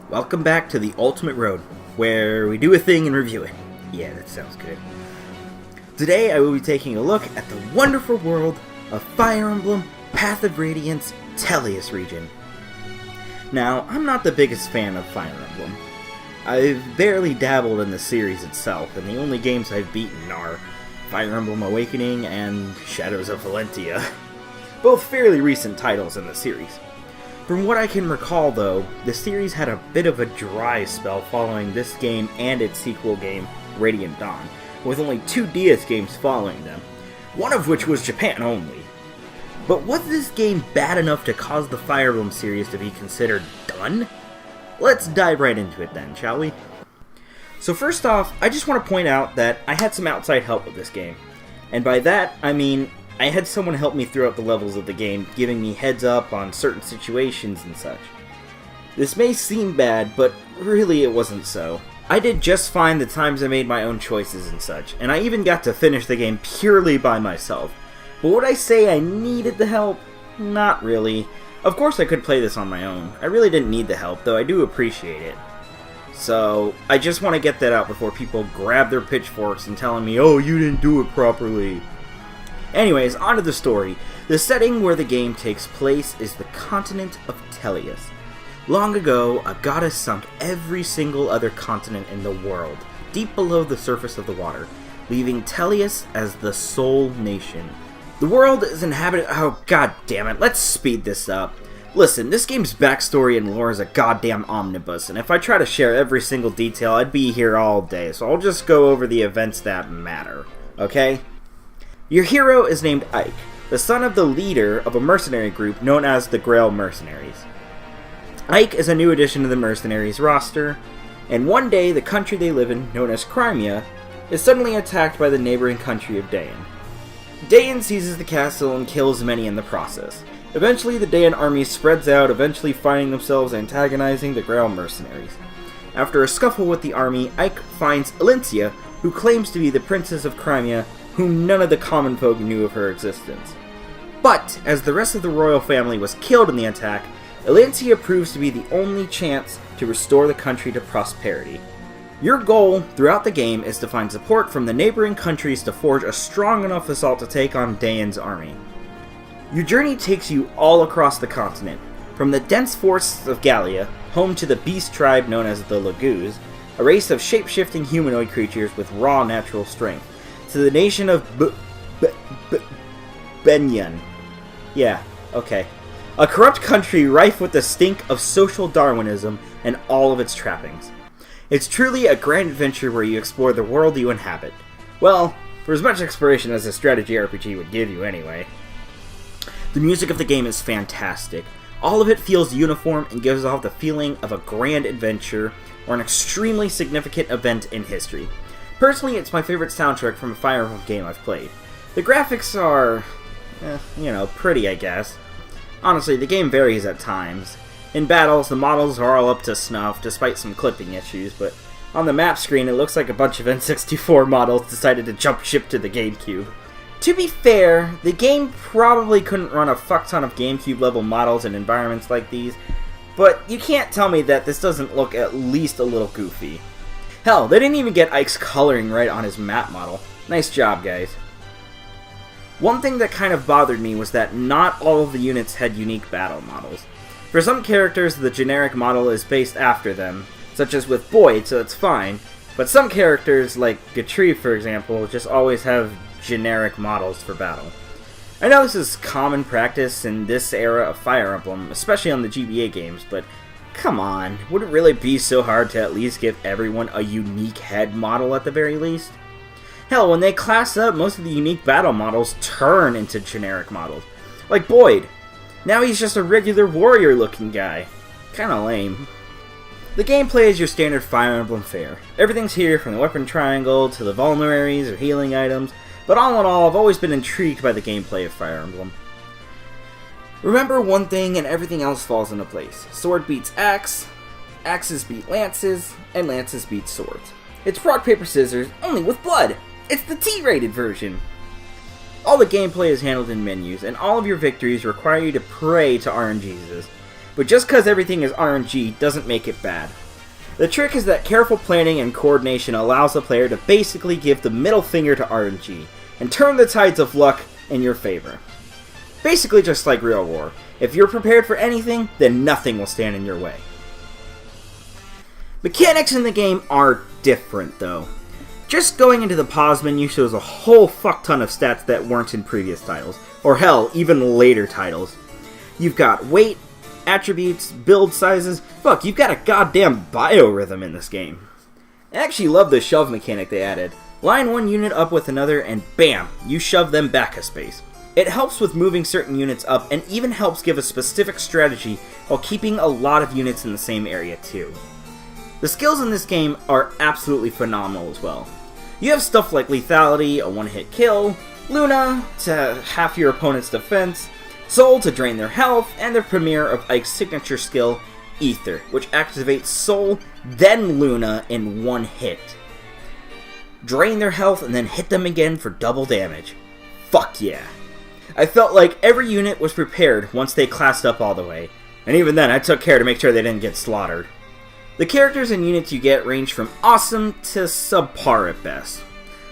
Welcome back to the Ultimate Road, where we do a thing and review it. Yeah, that sounds good. Today I will be taking a look at the wonderful world of Fire Emblem Path of Radiance Tellius region. Now, I'm not the biggest fan of Fire Emblem. I've barely dabbled in the series itself, and the only games I've beaten are Fire Emblem Awakening and Shadows of Valentia, both fairly recent titles in the series. From what I can recall though, the series had a bit of a dry spell following this game and its sequel game, Radiant Dawn, with only 2 DS games following them, one of which was Japan only. But was this game bad enough to cause the Fire Emblem series to be considered done? Let's dive right into it then, shall we? So first off, I just want to point out that I had some outside help with this game. And by that, I mean I had someone help me throughout the levels of the game, giving me heads up on certain situations and such. This may seem bad, but really it wasn't so. I did just fine the times I made my own choices and such, and I even got to finish the game purely by myself. But would I say I needed the help? Not really. Of course I could play this on my own. I really didn't need the help, though I do appreciate it. So, I just want to get that out before people grab their pitchforks and telling me, oh, you didn't do it properly. Anyways, on to the story. The setting where the game takes place is the continent of Tellius. Long ago, a goddess sunk every single other continent in the world, deep below the surface of the water, leaving Tellius as the sole nation. The world is inhabited— oh god damn it, let's speed this up. Listen, this game's backstory and lore is a goddamn omnibus, and if I try to share every single detail, I'd be here all day, so I'll just go over the events that matter, okay? Your hero is named Ike, the son of the leader of a mercenary group known as the Grail Mercenaries. Ike is a new addition to the mercenaries roster, and one day the country they live in, known as Crimea, is suddenly attacked by the neighboring country of Dayan. Dayan seizes the castle and kills many in the process. Eventually the Dayan army spreads out, eventually finding themselves antagonizing the Grail Mercenaries. After a scuffle with the army, Ike finds Alencia, who claims to be the princess of Crimea, whom none of the common folk knew of her existence. But, as the rest of the royal family was killed in the attack, Alencia proves to be the only chance to restore the country to prosperity. Your goal throughout the game is to find support from the neighboring countries to forge a strong enough assault to take on Dayan's army. Your journey takes you all across the continent, from the dense forests of Gallia, home to the beast tribe known as the Laguz, a race of shape-shifting humanoid creatures with raw natural strength, to the nation of Benyan. Yeah, okay. A corrupt country rife with the stink of social Darwinism and all of its trappings. It's truly a grand adventure where you explore the world you inhabit. Well, for as much exploration as a strategy RPG would give you anyway. The music of the game is fantastic. All of it feels uniform and gives off the feeling of a grand adventure or an extremely significant event in history. Personally, it's my favorite soundtrack from a Fire Emblem game I've played. The graphics are, pretty I guess. Honestly, the game varies at times. In battles, the models are all up to snuff, despite some clipping issues, but on the map screen it looks like a bunch of N64 models decided to jump ship to the GameCube. To be fair, the game probably couldn't run a fuck ton of GameCube level models in environments like these, but you can't tell me that this doesn't look at least a little goofy. Hell, they didn't even get Ike's coloring right on his map model. Nice job, guys. One thing that kind of bothered me was that not all of the units had unique battle models. For some characters, the generic model is based after them, such as with Boyd, so it's fine, but some characters, like Gatri for example, just always have generic models for battle. I know this is common practice in this era of Fire Emblem, especially on the GBA games, but come on, would it really be so hard to at least give everyone a unique head model at the very least? Hell, when they class up, most of the unique battle models turn into generic models. Like Boyd. Now he's just a regular warrior looking guy. Kinda lame. The gameplay is your standard Fire Emblem fare. Everything's here from the weapon triangle to the vulneraries or healing items, but all in all, I've always been intrigued by the gameplay of Fire Emblem. Remember one thing and everything else falls into place. Sword beats axe, axes beat lances, and lances beat swords. It's rock, paper, scissors, only with blood! It's the T-rated version! All the gameplay is handled in menus, and all of your victories require you to pray to RNGesus. but just because everything is RNG doesn't make it bad. The trick is that careful planning and coordination allows the player to basically give the middle finger to RNG, and turn the tides of luck in your favor. Basically just like real war. If you're prepared for anything, then nothing will stand in your way. Mechanics in the game are different though. Just going into the pause menu shows a whole fuck ton of stats that weren't in previous titles, or hell, even later titles. You've got weight, attributes, build sizes, fuck, you've got a goddamn biorhythm in this game. I actually love the shove mechanic they added. Line one unit up with another and bam, you shove them back a space. It helps with moving certain units up and even helps give a specific strategy while keeping a lot of units in the same area too. The skills in this game are absolutely phenomenal as well. You have stuff like lethality, a one-hit kill, Luna to half your opponent's defense, Soul to drain their health, and the premiere of Ike's signature skill, Ether, which activates Soul, then Luna in one hit. Drain their health and then hit them again for double damage. Fuck yeah. I felt like every unit was prepared once they classed up all the way, and even then I took care to make sure they didn't get slaughtered. The characters and units you get range from awesome to subpar at best.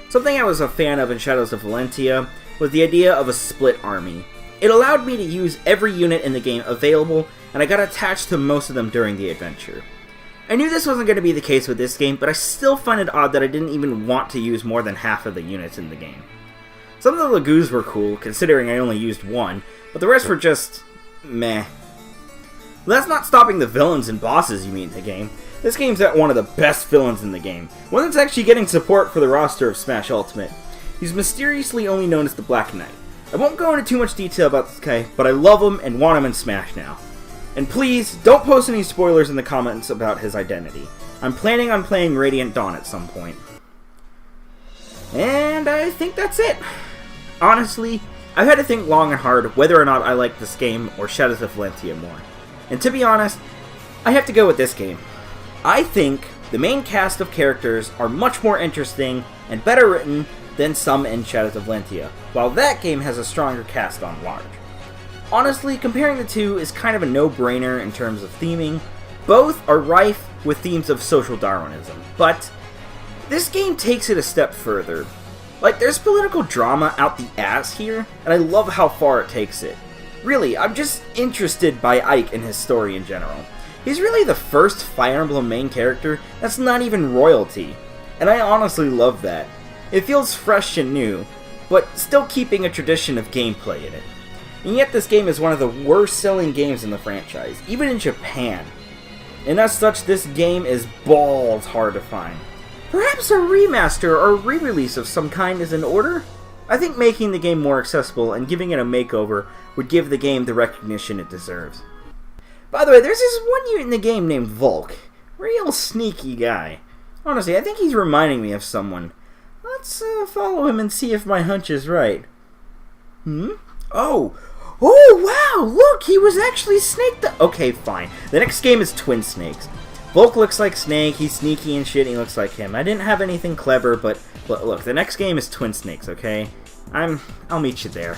Something I was a fan of in Shadows of Valentia was the idea of a split army. It allowed me to use every unit in the game available, and I got attached to most of them during the adventure. I knew this wasn't going to be the case with this game, but I still find it odd that I didn't even want to use more than half of the units in the game. Some of the Lagoos were cool, considering I only used one, but the rest were just meh. That's not stopping the villains and bosses you meet in the game. This game's got one of the best villains in the game, one that's actually getting support for the roster of Smash Ultimate. He's mysteriously only known as the Black Knight. I won't go into too much detail about this guy, but I love him and want him in Smash now. And please, don't post any spoilers in the comments about his identity. I'm planning on playing Radiant Dawn at some point. And I think that's it. Honestly, I've had to think long and hard whether or not I like this game or Shadows of Valentia more. And to be honest, I have to go with this game. I think the main cast of characters are much more interesting and better written than some in Shadows of Valentia, while that game has a stronger cast on large. Honestly, comparing the two is kind of a no-brainer in terms of theming. Both are rife with themes of social Darwinism, but this game takes it a step further. Like, there's political drama out the ass here, and I love how far it takes it. Really, I'm just interested by Ike and his story in general. He's really the first Fire Emblem main character that's not even royalty, and I honestly love that. It feels fresh and new, but still keeping a tradition of gameplay in it. And yet this game is one of the worst selling games in the franchise, even in Japan. And as such, this game is balls hard to find. Perhaps a remaster or re-release of some kind is in order? I think making the game more accessible and giving it a makeover would give the game the recognition it deserves. By the way, there's this one unit in the game named Volk. Real sneaky guy. Honestly, I think he's reminding me of someone. Let's follow him and see if my hunch is right. Oh, wow, look, he was actually Snake okay, fine. The next game is Twin Snakes. Volk looks like Snake, he's sneaky and shit, and he looks like him. I didn't have anything clever, but look, the next game is Twin Snakes, okay? I'll meet you there.